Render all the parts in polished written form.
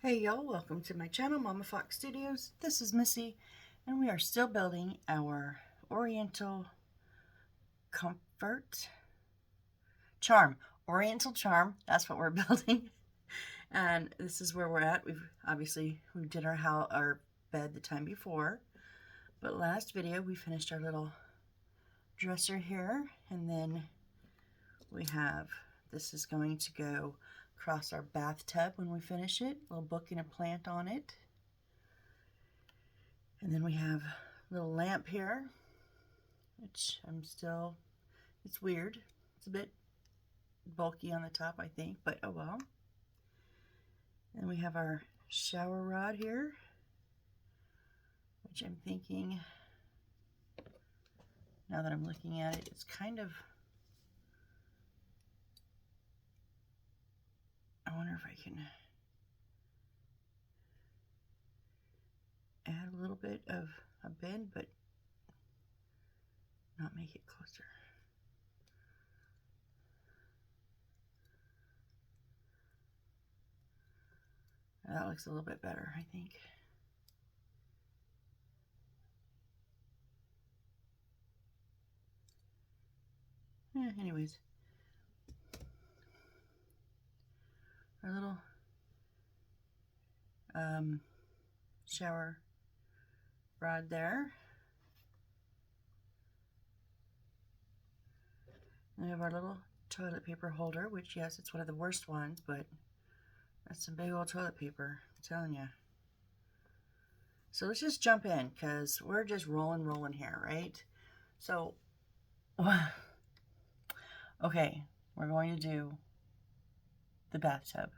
Hey y'all, welcome to my channel, Mama Fox Studios. This is Missy, and we are still building our Oriental Charm. Oriental Charm, that's what we're building. And this is where we're at. We did our bed the time before, but last video we finished our little dresser here, and then this is going to go across our bathtub when we finish it, a little book and a plant on it. And then we have a little lamp here, which it's weird. It's a bit bulky on the top, I think, but oh well. And we have our shower rod here, which I'm thinking, now that I'm looking at it, it's kind of, I wonder if I can add a little bit of a bend, but not make it closer. That looks a little bit better, I think. Anyways, our little shower rod there. And we have our little toilet paper holder, which, yes, it's one of the worst ones, but that's some big old toilet paper, I'm telling you. So let's just jump in, because we're just rolling here, right? So, okay, we're going to do the bathtub.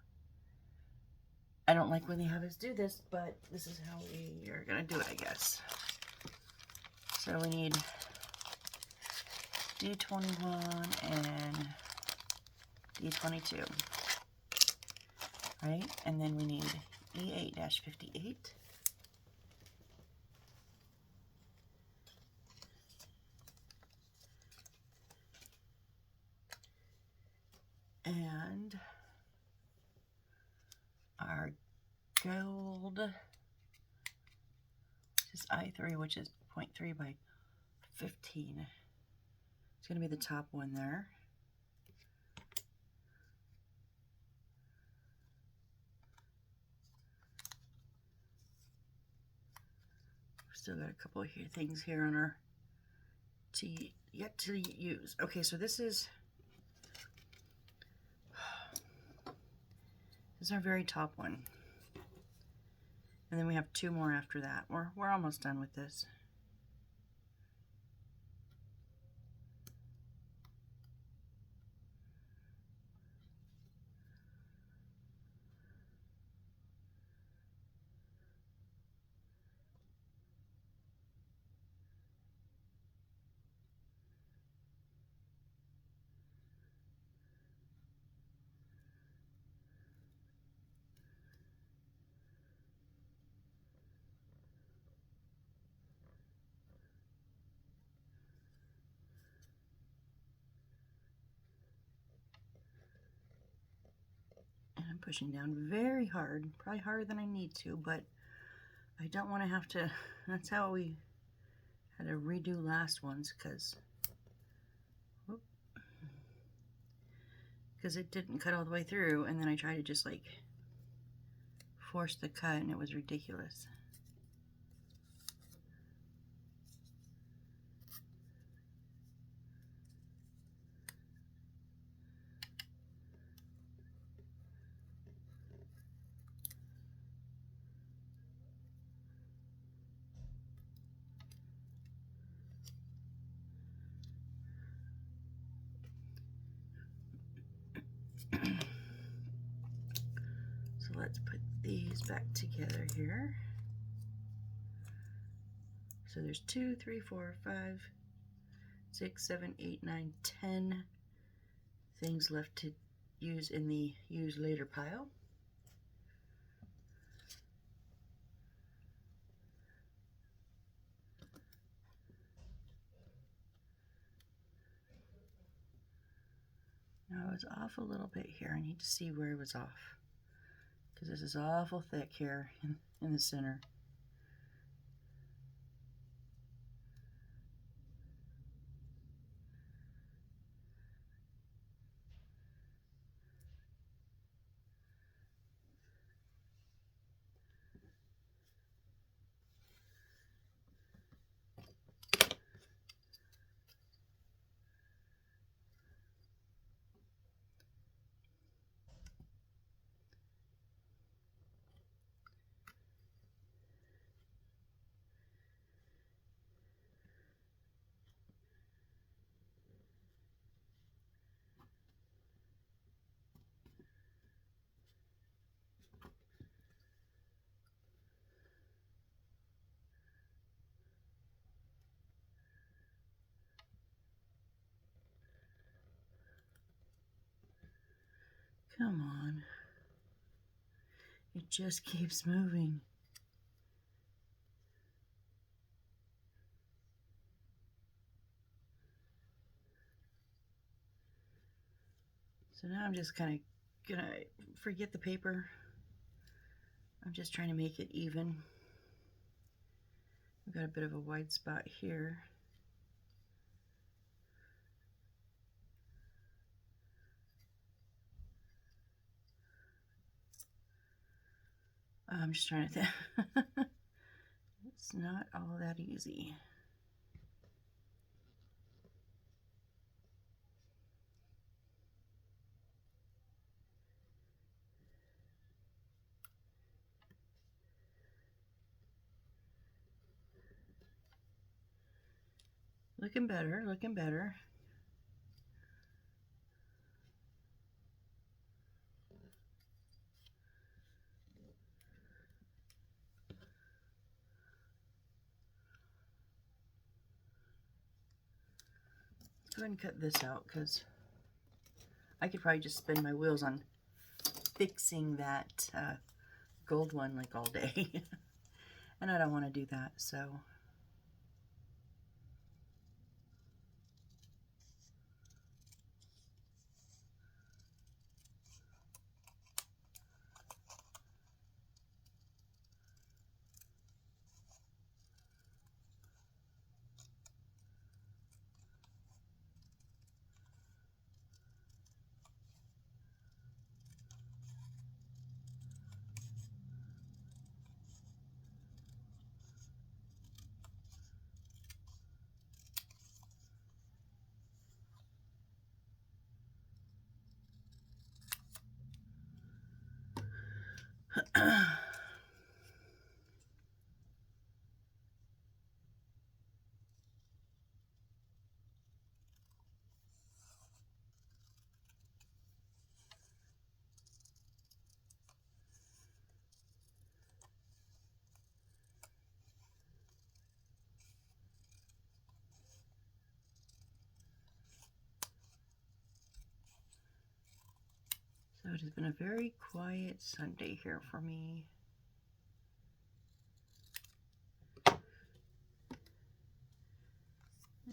I don't like when they have us do this, but this is how we are going to do it, I guess. So we need D21 and D22, right? And then we need E8-58. And our gold, which is I3, which is 0.3 by 15. It's going to be the top one there. Still got a couple of things here on our yet to use. Okay, so this is our very top one, and then we have two more after that. We're almost done with this. And I'm pushing down very hard, probably harder than I need to, but I don't want to have to. That's how we had to redo last ones, because it didn't cut all the way through, and then I tried to just like force the cut, and it was ridiculous. So let's put these back together here. So there's 2, 3, 4, 5, 6, 7, 8, 9, 10 things left to use in the use later pile. Now I was off a little bit here. I need to see where it was off, because this is awful thick here in the center. Come on. It just keeps moving. So now I'm just kind of gonna forget the paper. I'm just trying to make it even. I've got a bit of a wide spot here. I'm just trying to think. It's not all that easy. Looking better, looking better. Let's go ahead and cut this out because I could probably just spin my wheels on fixing that gold one like all day. And I don't want to do that, so. So it has been a very quiet Sunday here for me.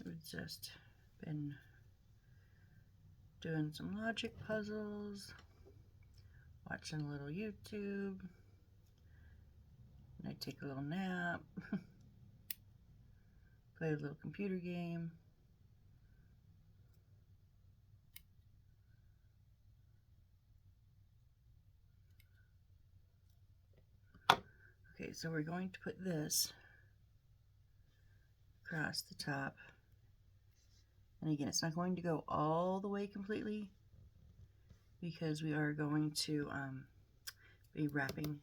We've just been doing some logic puzzles, watching a little YouTube, and I take a little nap, play a little computer game. Okay, so we're going to put this across the top. And again, it's not going to go all the way completely because we are going to be wrapping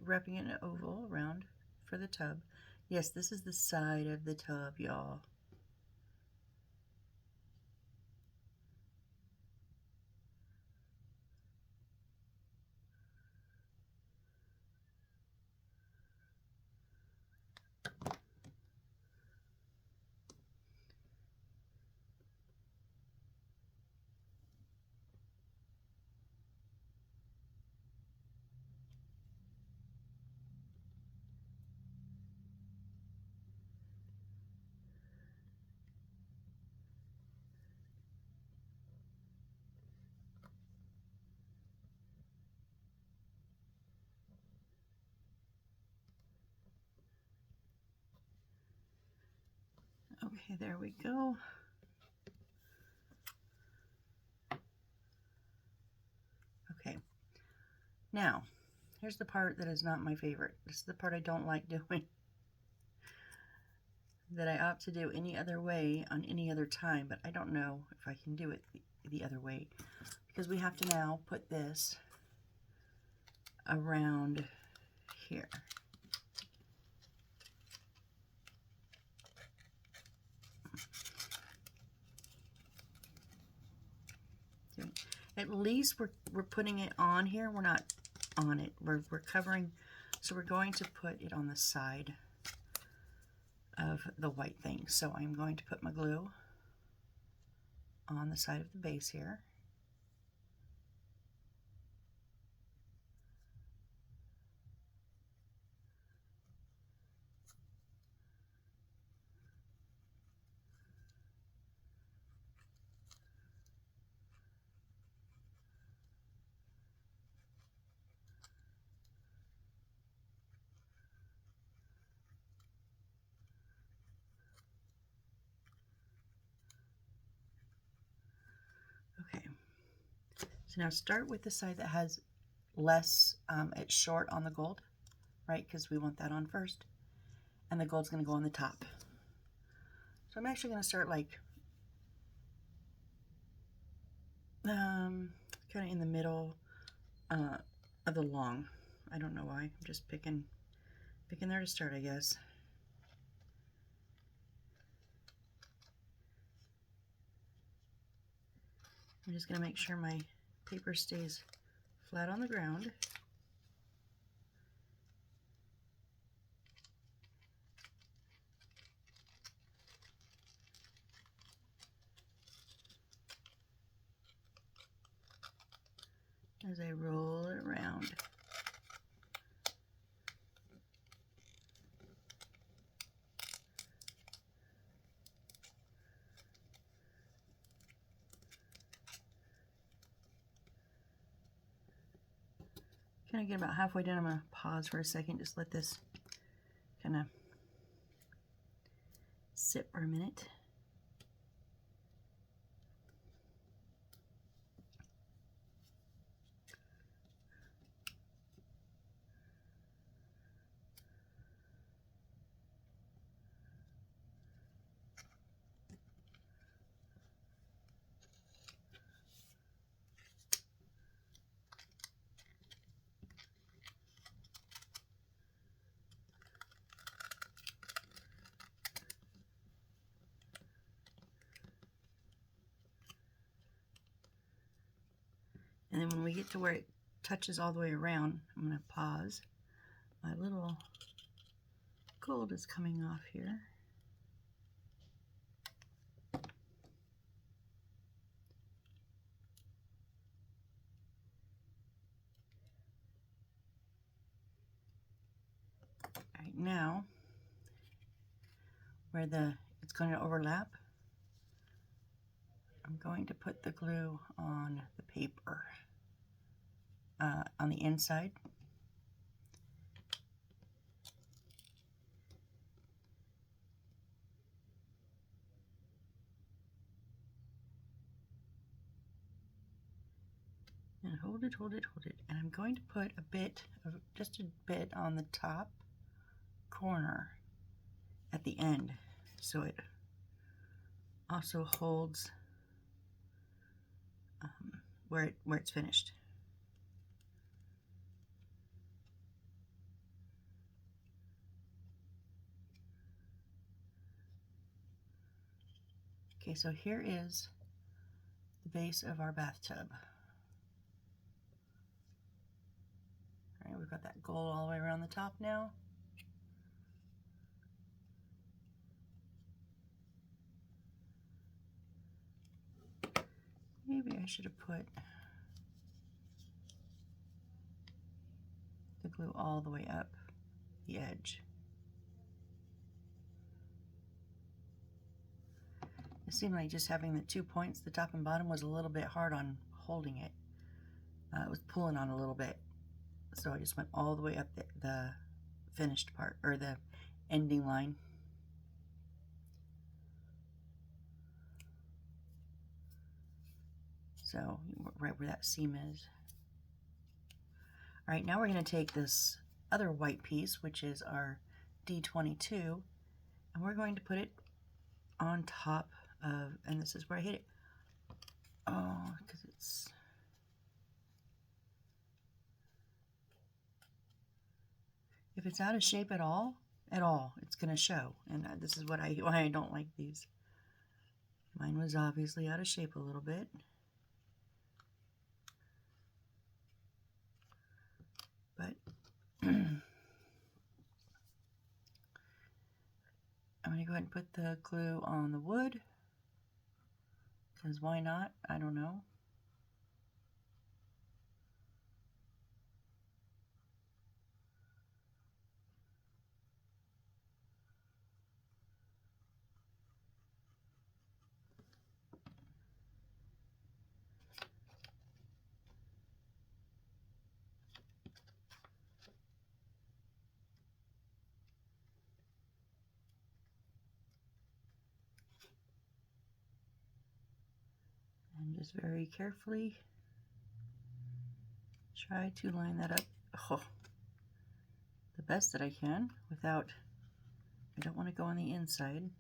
wrapping it in an oval around for the tub. Yes, this is the side of the tub, y'all. Okay, there we go. Okay, now here's the part that is not my favorite. This is the part I don't like doing, that I opt to do any other way on any other time, but I don't know if I can do it the other way, because we have to now put this around here. At least we're putting it on here. We're not on it. We're covering. So we're going to put it on the side of the white thing. So I'm going to put my glue on the side of the base here. Okay, so now start with the side that has less, it's short on the gold, right? Because we want that on first. And the gold's going to go on the top. So I'm actually going to start like kind of in the middle of the long. I don't know why. I'm just picking there to start, I guess. I'm just going to make sure my paper stays flat on the ground. As I roll it around. Kind of get about halfway done. I'm going to pause for a second, just let this kind of sit for a minute. And then when we get to where it touches all the way around, I'm going to pause. My little gold is coming off here. All right, now where it's going to overlap, I'm going to put the glue on the paper on the inside. And hold it, hold it, hold it. And I'm going to put just a bit on the top corner at the end, so it also holds where it's finished. Okay, so here is the base of our bathtub. All right, we've got that gold all the way around the top now. Maybe I should have put the glue all the way up the edge. It seemed like just having the 2 points, the top and bottom, was a little bit hard on holding it. It was pulling on a little bit. So I just went all the way up the finished part, or the ending line. So right where that seam is. All right, now we're going to take this other white piece, which is our D22, and we're going to put it on top of, and this is where I hit it. Oh, because it's, if it's out of shape at all, it's going to show. And this is why I don't like these. Mine was obviously out of shape a little bit. But I'm going to go ahead and put the glue on the wood, because why not? I don't know. And just very carefully try to line that up the best that I can without, I don't want to go on the inside.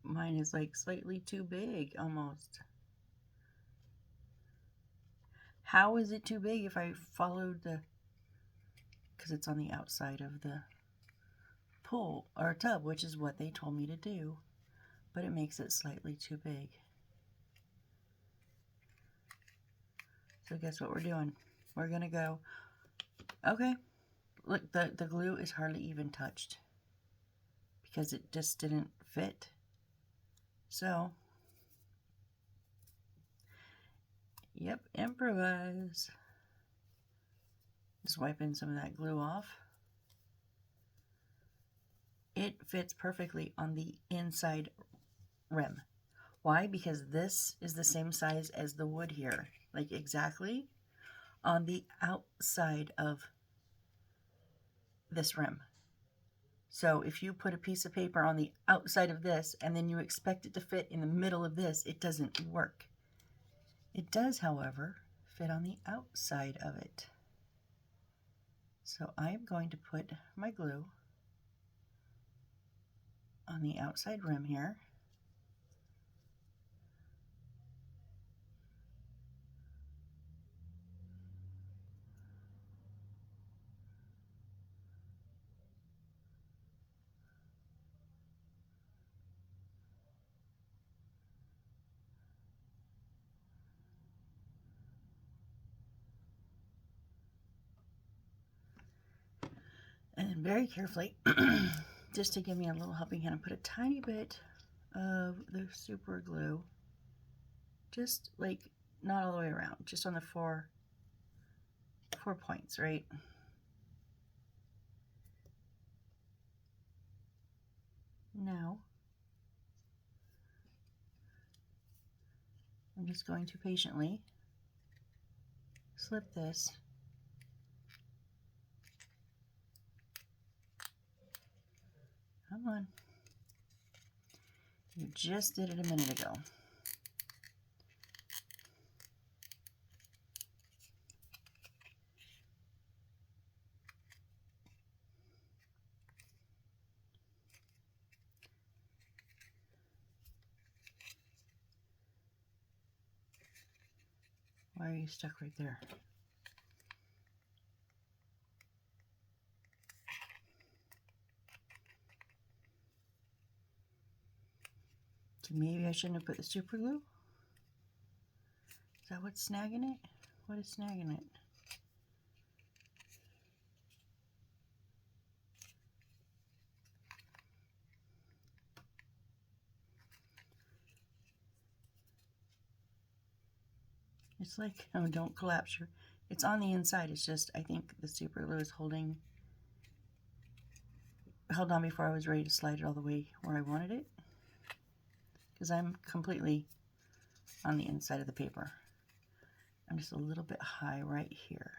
Mine is like slightly too big almost. How is it too big if I followed the, because it's on the outside of the pool or tub, which is what they told me to do, but it makes it slightly too big. So guess what we're doing? We're gonna go, okay, look, the glue is hardly even touched because it just didn't fit. So, yep, improvise. Just wiping some of that glue off. It fits perfectly on the inside rim. Why? Because this is the same size as the wood here, like exactly on the outside of this rim. So if you put a piece of paper on the outside of this and then you expect it to fit in the middle of this, it doesn't work. It does, however, fit on the outside of it. So I'm going to put my glue on the outside rim here. And then very carefully, just to give me a little helping hand, put a tiny bit of the super glue, just like not all the way around, just on the four points, right? Now, I'm just going to patiently slip this Come on. You just did it a minute ago. Why are you stuck right there? So maybe I shouldn't have put the super glue? Is that what's snagging it? What is snagging it? It's like, oh, don't collapse your, it's on the inside. It's just, I think the super glue is holding held on before I was ready to slide it all the way where I wanted it, because I'm completely on the inside of the paper. I'm just a little bit high right here.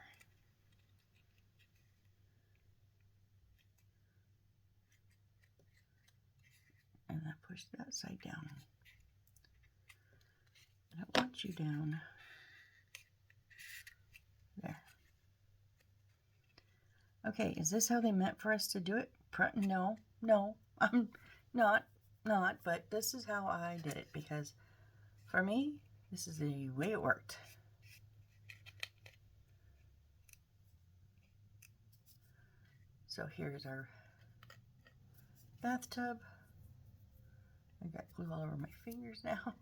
And I push that side down. I don't want you down. There. Okay, is this how they meant for us to do it? No, I'm not, but this is how I did it, because for me, this is the way it worked. So here's our bathtub. I got glue all over my fingers now.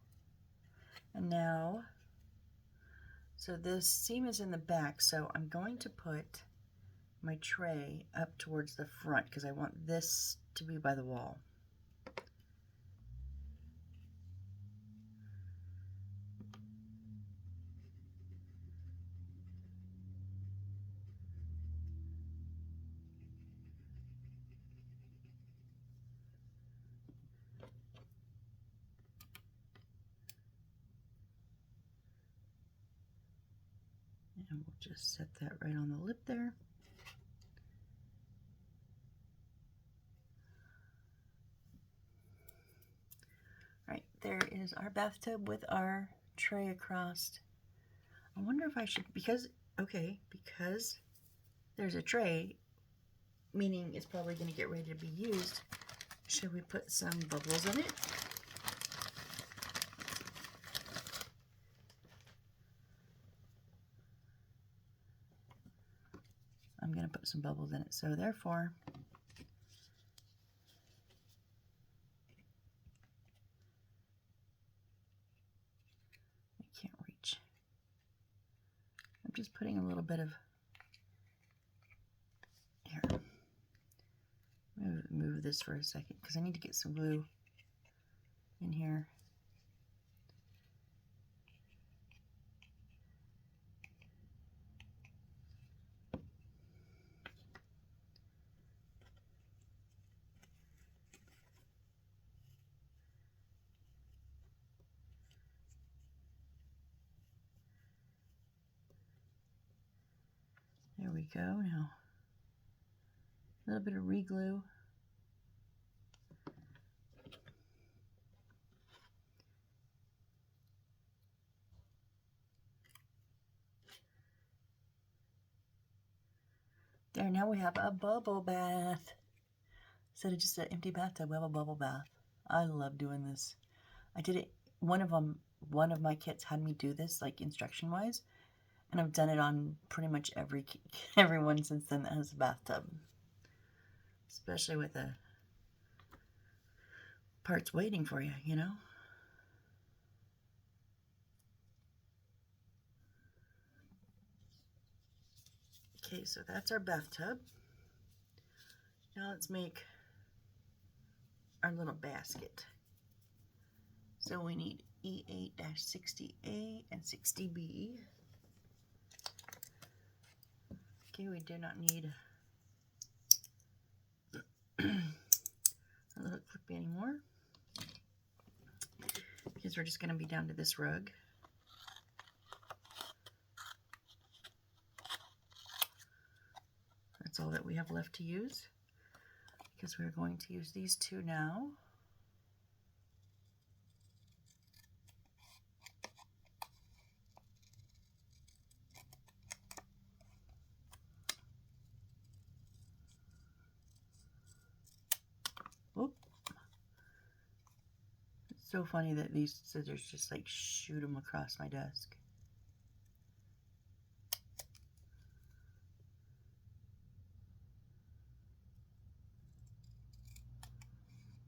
And now, so this seam is in the back, so I'm going to put my tray up towards the front because I want this to be by the wall. And we'll just set that right on the lip there. Right, there is our bathtub with our tray across. I wonder if I should, because there's a tray, meaning it's probably going to get ready to be used, should we put some bubbles in it? I'm going to put some bubbles in it, so therefore I can't reach. I'm just putting a little bit of, here, move this for a second because I need to get some glue in here. There we go. Now, a little bit of re-glue. There, now we have a bubble bath. Instead of just an empty bathtub, we have a bubble bath. I love doing this. I did it, one of my kits had me do this, like instruction-wise, and I've done it on pretty much everyone since then that has a bathtub. Especially with the parts waiting for you, you know? Okay, so that's our bathtub. Now let's make our little basket. So we need E8-60A and 60B. Okay, we do not need a little clip anymore because we're just going to be down to this rug. That's all that we have left to use because we're going to use these two now. Whoop. It's so funny that these scissors just like shoot them across my desk.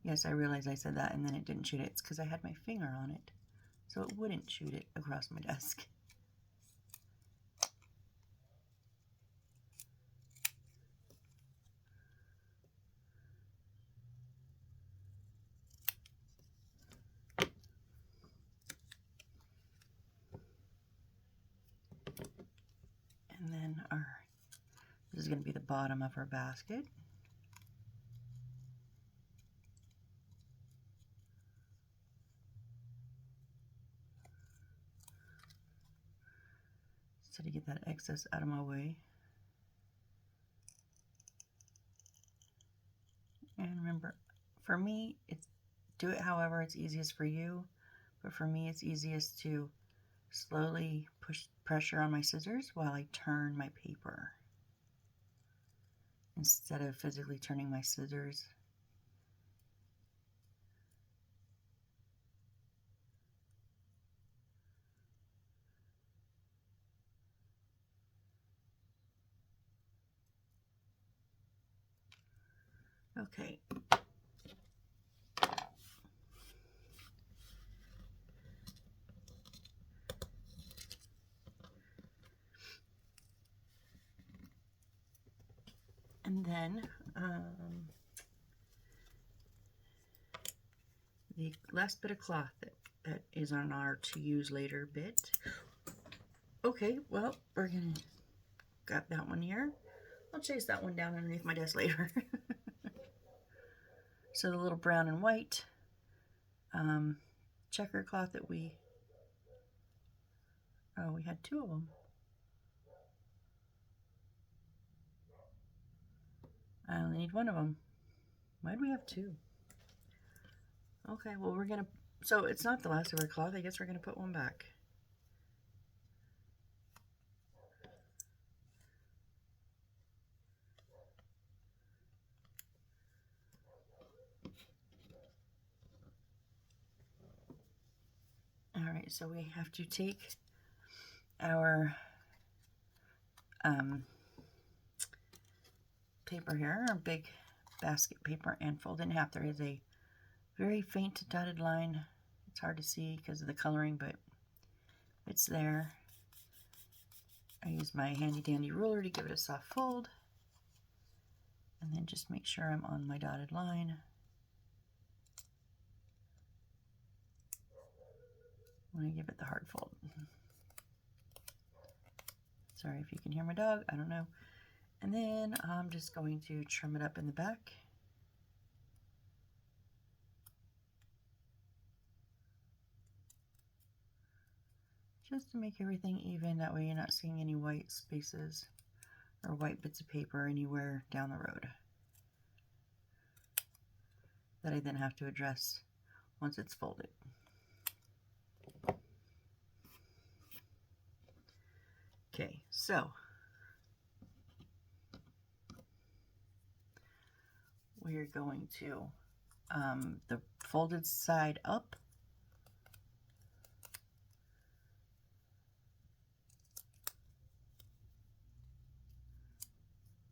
Yes, I realized I said that and then it didn't shoot it. It's because I had my finger on it, so it wouldn't shoot it across my desk. And then this is going to be the bottom of our basket. so to get that excess out of my way. And remember, for me, it's do it however it's easiest for you, but for me it's easiest to slowly push pressure on my scissors while I turn my paper instead of physically turning my scissors. Okay. And then the last bit of cloth that is on our to use later bit. Okay, well, we're gonna got that one here. I'll chase that one down underneath my desk later. So the little brown and white checker cloth that we had two of them. I only need one of them. Why do we have two? Okay, well we're gonna, so it's not the last of our cloth. I guess we're gonna put one back. All right, so we have to take our paper here, our big basket paper, and fold it in half. There is a very faint dotted line. It's hard to see because of the coloring, but it's there. I use my handy dandy ruler to give it a soft fold, and then just make sure I'm on my dotted line. I'm going to give it the hard fold. Sorry if you can hear my dog, I don't know. And then I'm just going to trim it up in the back. Just to make everything even, that way you're not seeing any white spaces or white bits of paper anywhere down the road that I then have to address once it's folded. Okay, so we're going to the folded side up.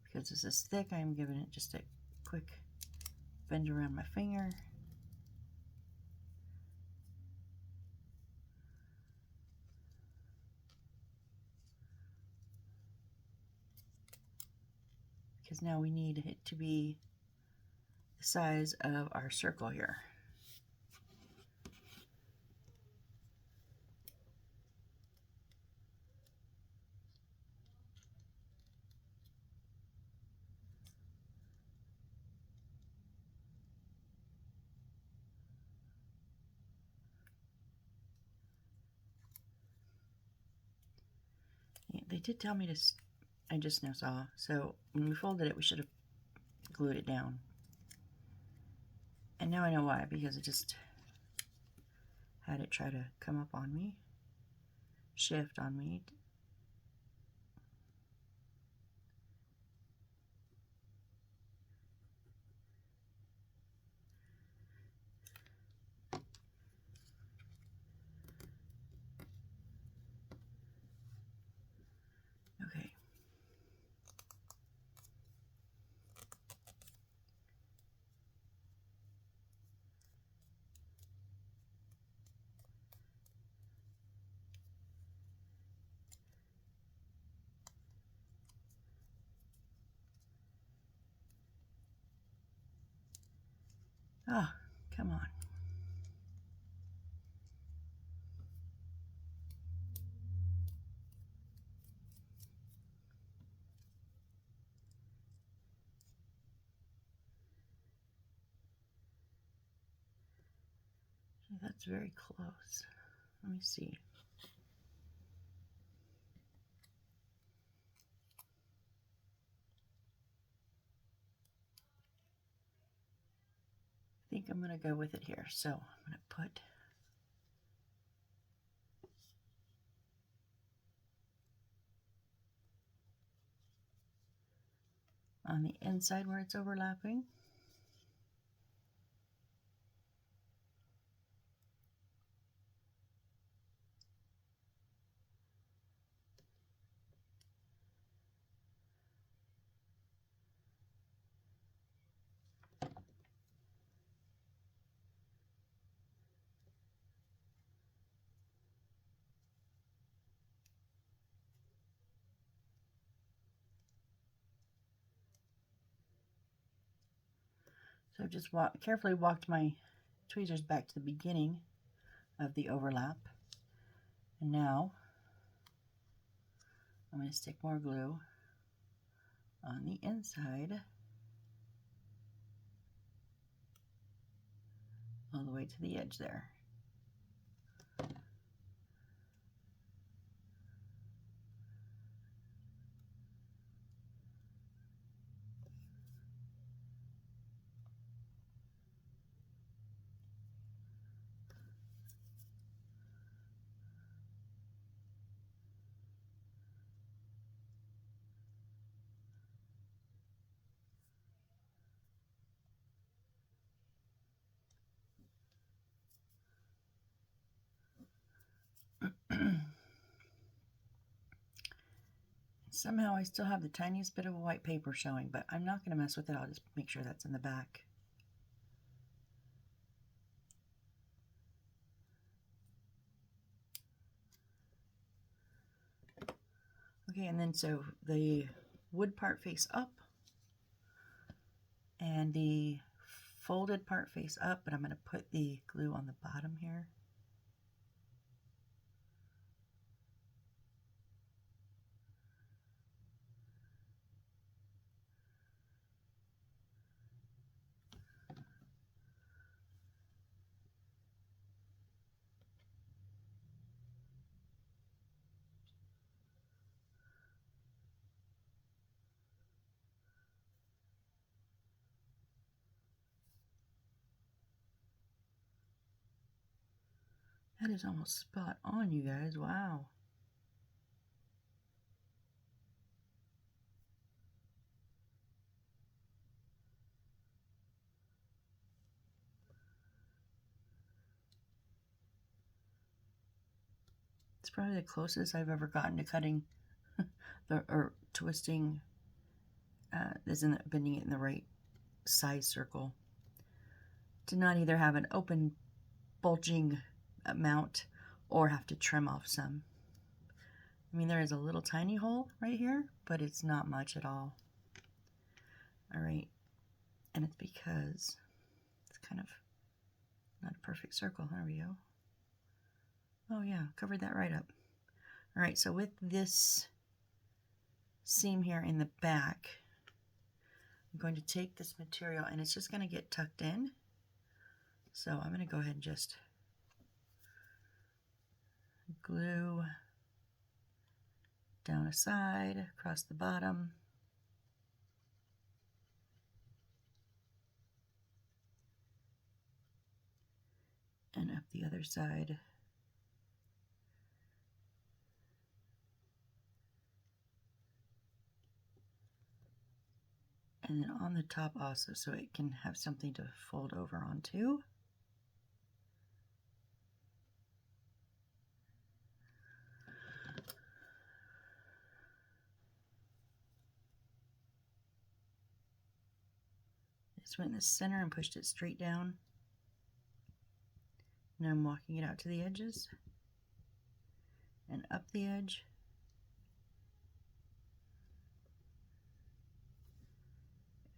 Because this is thick, I'm giving it just a quick bend around my finger. Because now we need it to be the size of our circle here. Yeah, they did tell me to, I just now saw, so when we folded it, we should have glued it down. And now I know why, because it just had it try to come up on me, shift on me. Okay. Oh, come on. Okay, that's very close. Let me see. think I'm going to go with it here. So I'm going to put on the inside where it's overlapping. So I've just carefully walked my tweezers back to the beginning of the overlap. And now I'm going to stick more glue on the inside all the way to the edge there. Somehow I still have the tiniest bit of white paper showing, but I'm not going to mess with it. I'll just make sure that's in the back. Okay, and then so the wood part face up and the folded part face up, but I'm going to put the glue on the bottom here. That is almost spot on, you guys. Wow. It's probably the closest I've ever gotten to cutting or twisting this and bending it in the right size circle. To not either have an open bulging mount or have to trim off some. I mean, there is a little tiny hole right here, but it's not much at all. All right, and it's because it's kind of not a perfect circle. There we go. Oh yeah, covered that right up. All right, so with this seam here in the back, I'm going to take this material and it's just going to get tucked in. So I'm going to go ahead and just glue down a side, across the bottom, and up the other side. And then on the top also, so it can have something to fold over onto. Just went in the center and pushed it straight down. Now I'm walking it out to the edges and up the edge.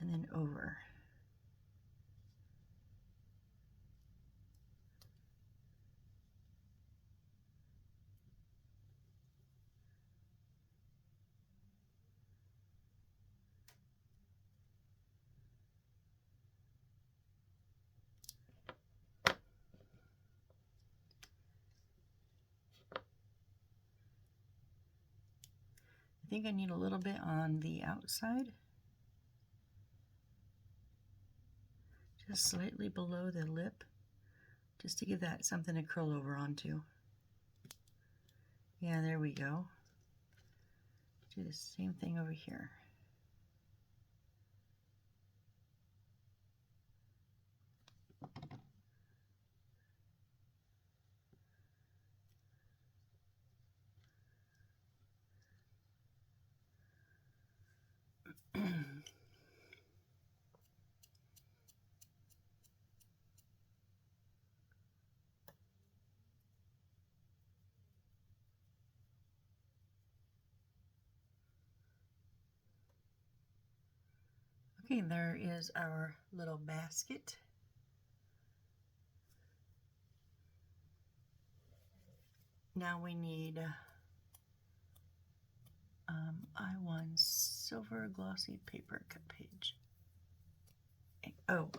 And then over. I think I need a little bit on the outside, just slightly below the lip, just to give that something to curl over onto. Yeah, there we go. Do the same thing over here. Okay, there is our little basket. Now we need I1 silver glossy paper cut page. Oh.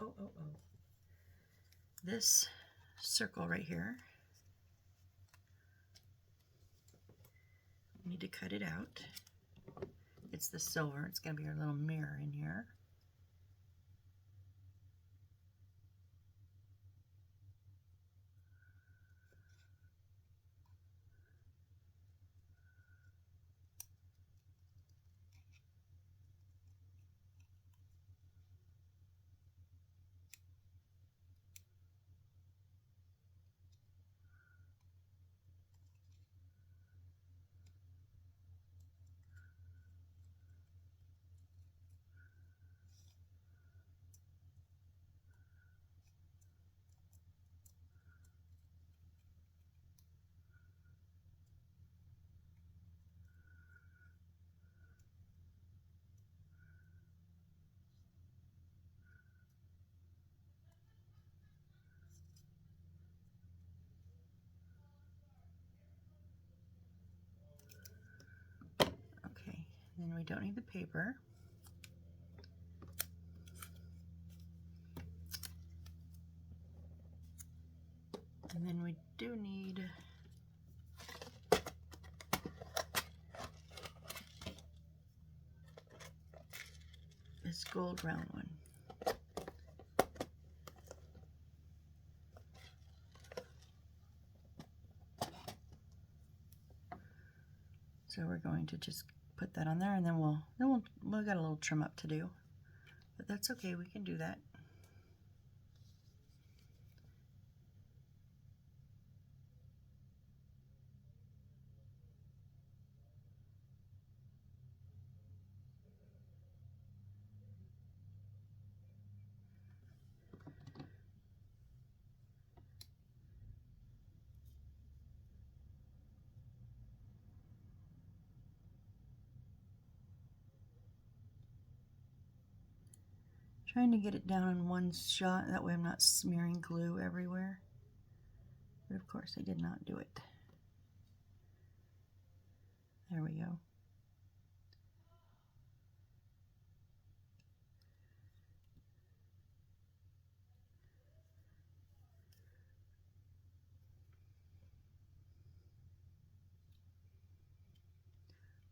This circle right here, we need to cut it out. It's the silver. It's going to be our little mirror in here. Okay, then we don't need the paper. And then we do need this gold round one. So we're going to just put that on there, and then we'll got a little trim up to do, but that's okay. We can do that. Trying to get it down in one shot, that way I'm not smearing glue everywhere. But of course I did not do it. There we go.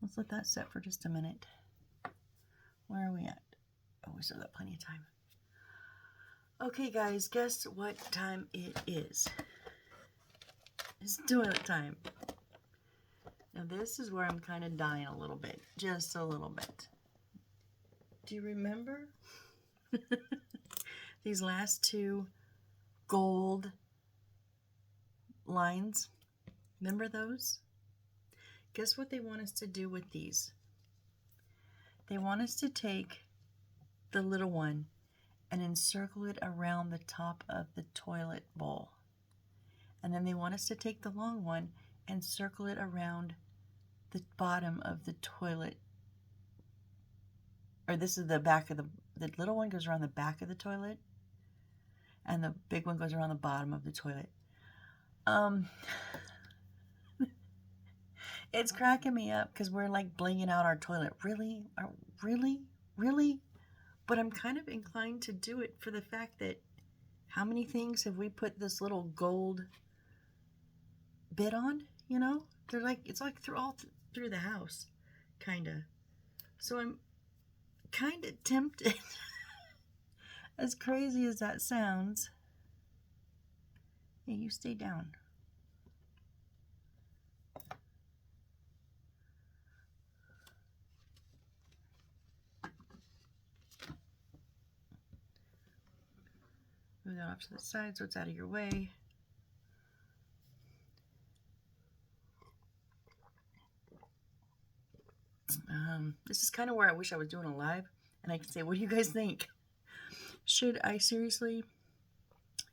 Let's let that set for just a minute. Where are we at? Oh, we still got plenty of time. Okay guys, guess what time it is? It's toilet time. Now this is where I'm kind of dying a little bit, just a little bit. Do you remember these last two gold lines? Remember those? Guess what they want us to do with these? They want us to take the little one and encircle it around the top of the toilet bowl. And then they want us to take the long one and circle it around the bottom of the toilet. Or this is the back of the little one goes around the back of the toilet, and the big one goes around the bottom of the toilet. It's cracking me up because we're like blinging out our toilet. Really? Really? But I'm kind of inclined to do it for the fact that how many things have we put this little gold bit on? You know, they're like, it's like all through the house, kind of. So I'm kind of tempted. As crazy as that sounds. Hey, you stay down. Move that off to the side so it's out of your way. This is kind of where I wish I was doing a live and I could say, what do you guys think? Should I seriously?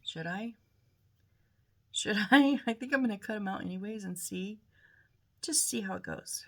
Should I? Should I? I think I'm going to cut them out anyways and see. Just see how it goes.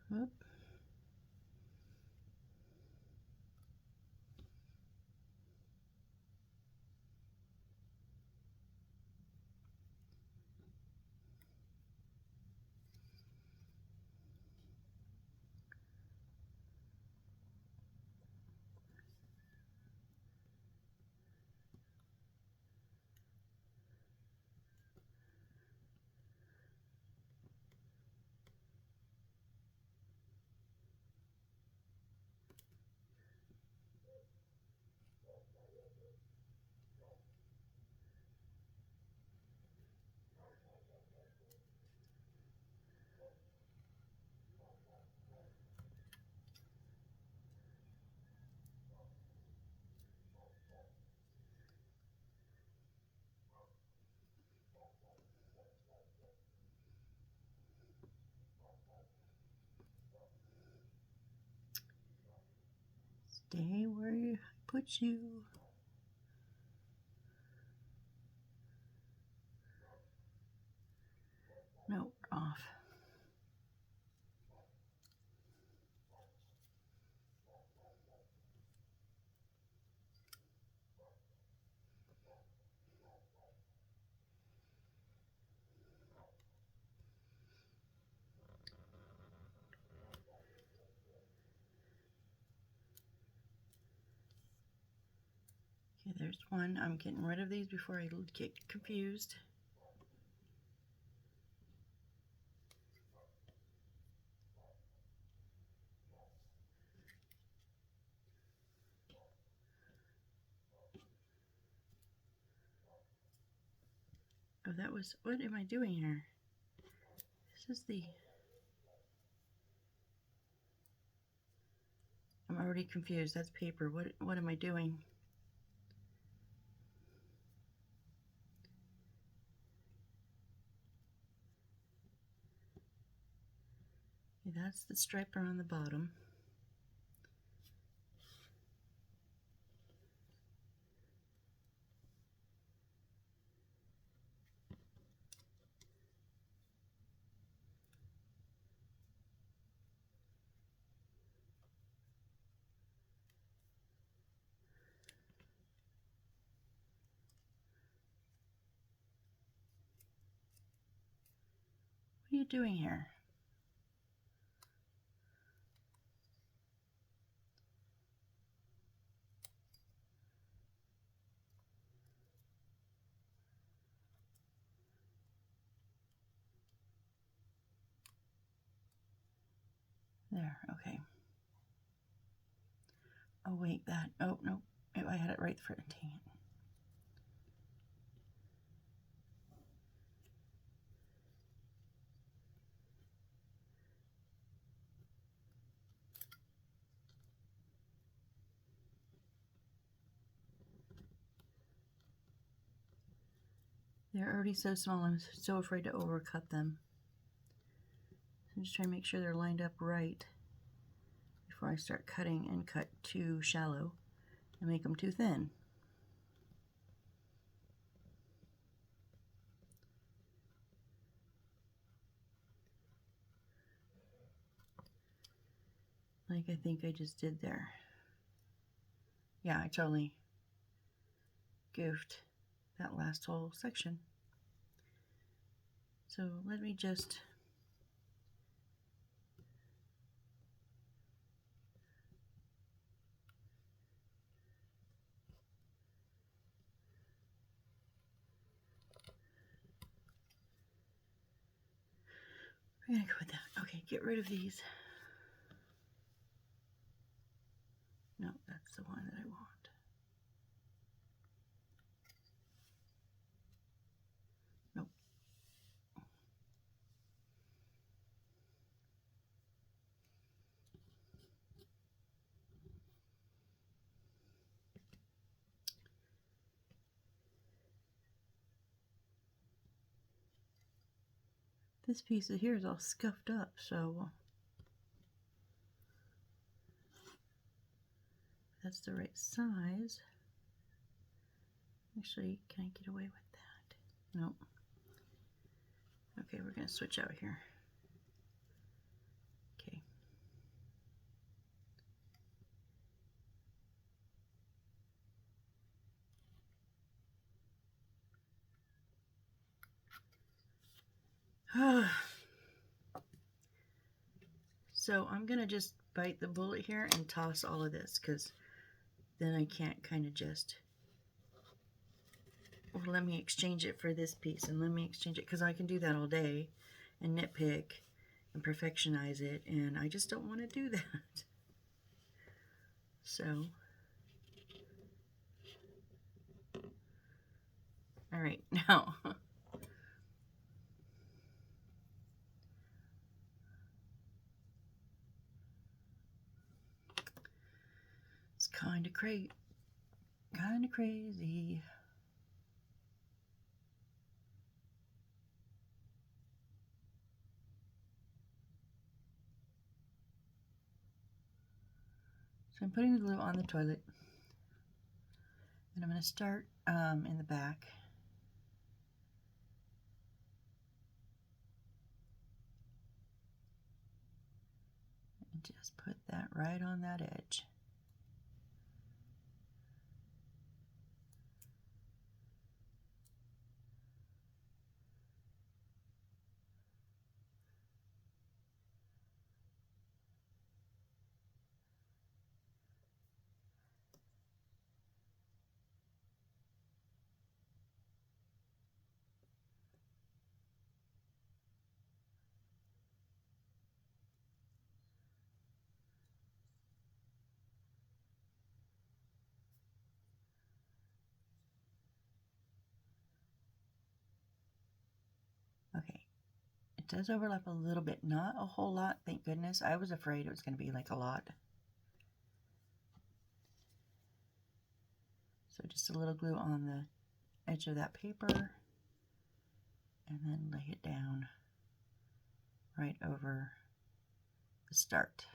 Whoop. Stay where I put you. No, off. Okay, there's one. I'm getting rid of these before I get confused. Oh, that was, what am I doing here? This is the, I'm already confused. That's paper. What am I doing? Okay, that's the stripe around the bottom. What are you doing here? There, okay. Oh wait, that, oh no, I had it right for it. Dang it. They're already so small, I'm so afraid to overcut them. I'm just trying to make sure they're lined up right before I start cutting and cut too shallow and make them too thin. like I think I just did there. Yeah, I totally goofed that last whole section. So let me just we're gonna go with that. Okay, get rid of these. No, that's the one that I want. Nope. This piece of here is all scuffed up, so that's the right size. Actually, can I get away with that? Nope. Okay, we're gonna switch out here. Okay. So I'm gonna just bite the bullet here and toss all of this, because then I can't kind of just, well, let me exchange it for this piece, and let me exchange it, because I can do that all day and nitpick and perfectionize it, and I just don't want to do that. So, all right, now it's kind of crazy. So I'm putting the glue on the toilet, and I'm going to start in the back. And just put that right on that edge. Okay, it does overlap a little bit, not a whole lot, thank goodness. I was afraid it was going to be like a lot. So just a little glue on the edge of that paper, and then lay it down right over the start.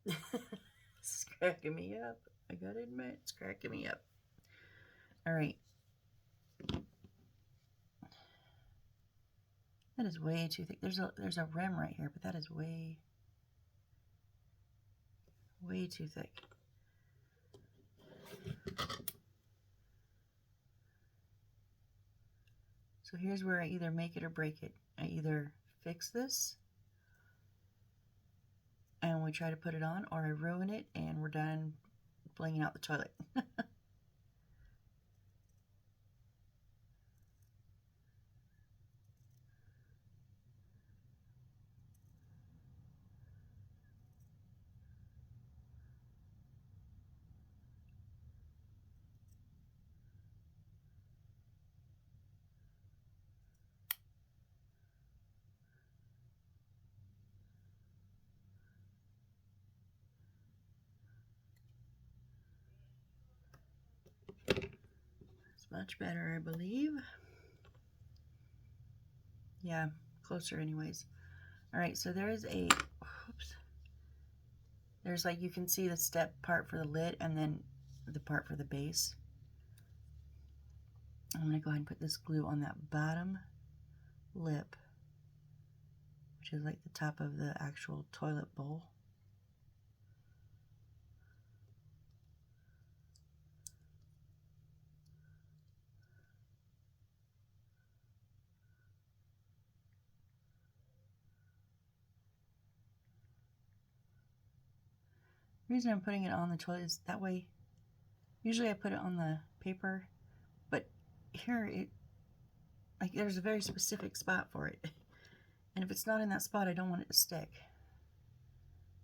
It's cracking me up. I gotta admit, it's cracking me up. All right. That is way too thick. There's a rim right here, but that is way too thick. So here's where I either make it or break it. I either fix this and we try to put it on, or I ruin it and we're done blinging out the toilet. It's much better, I believe. Yeah, closer anyways. All right, so there is a, oops. There's like, you can see the step part for the lid and then the part for the base. I'm gonna go ahead and put this glue on that bottom lip which is like the top of the actual toilet bowl. The reason I'm putting it on the toilet is that way, usually I put it on the paper, but here like there's a very specific spot for it. And if it's not in that spot, I don't want it to stick.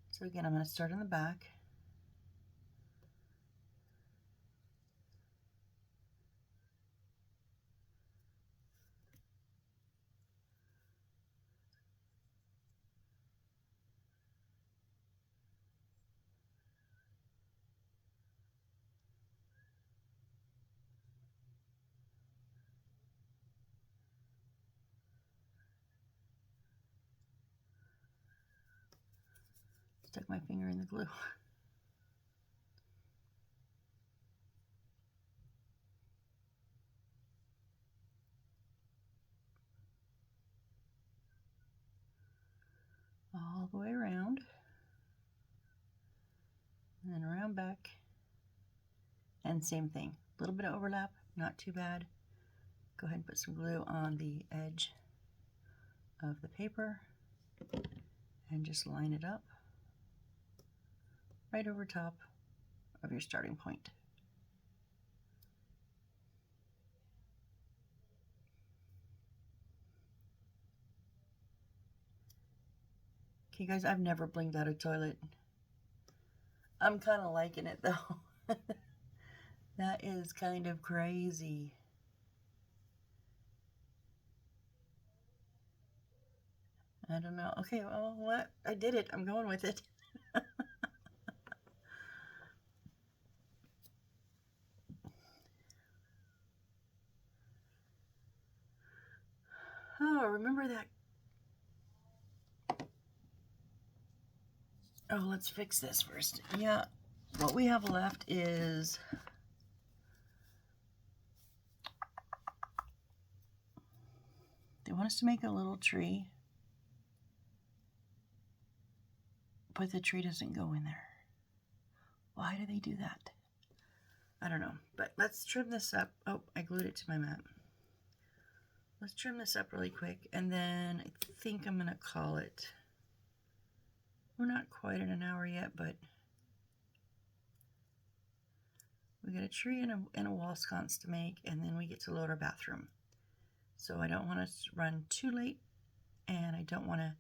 So again, I'm going to start in the back. Stuck my finger in the glue. All the way around. And then around back. And same thing. A little bit of overlap, not too bad. Go ahead and put some glue on the edge of the paper. And just line it up right over top of your starting point. Okay guys, I've never blinged out a toilet. I'm kind of liking it though. That is kind of crazy. I don't know. Okay, well, what? I did it. I'm going with it. Oh, remember that? Oh, let's fix this first. Yeah, what we have left is they want us to make a little tree, but the tree doesn't go in there. Why do they do that? I don't know, but let's trim this up. Oh, I glued it to my mat. Let's trim this up really quick, and then I think I'm gonna call it. We're not quite at an hour yet, but we got a tree and a wall sconce to make, and then we get to load our bathroom. So I don't want to run too late, and I don't want to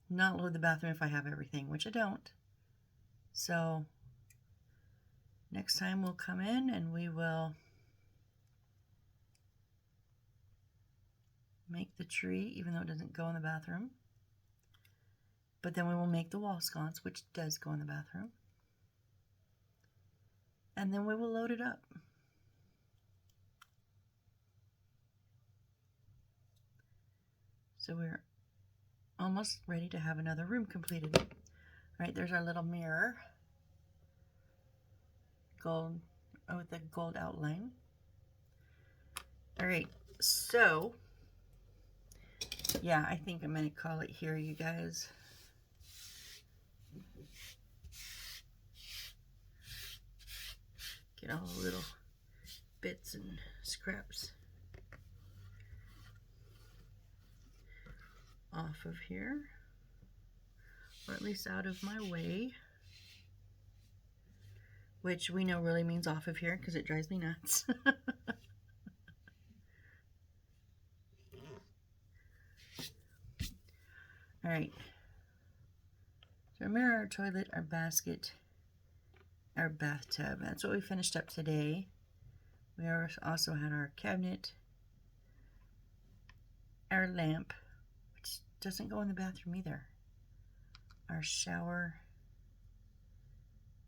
not load the bathroom if I have everything, which I don't. So next time we'll come in and we will make the tree, even though it doesn't go in the bathroom. But then we will make the wall sconce, which does go in the bathroom. And then we will load it up. So we're almost ready to have another room completed. All right, there's our little mirror. Gold, with the gold outline. All right, so yeah, I think I'm gonna call it here, you guys. Get all the little bits and scraps off of here, or at least out of my way, which we know really means off of here because it drives me nuts. All right, so our mirror, our toilet, our basket, our bathtub, that's what we finished up today. We also had our cabinet, our lamp, which doesn't go in the bathroom either, our shower,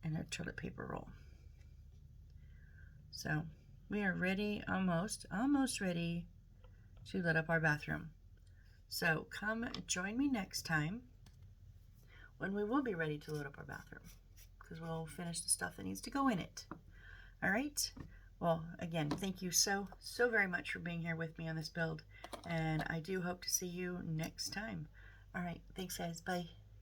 and a toilet paper roll. So we are ready, almost ready to let up our bathroom. So come join me next time when we will be ready to load up our bathroom, because we'll finish the stuff that needs to go in it. All right. Well, again, thank you so very much for being here with me on this build, and I do hope to see you next time. All right, thanks guys, bye.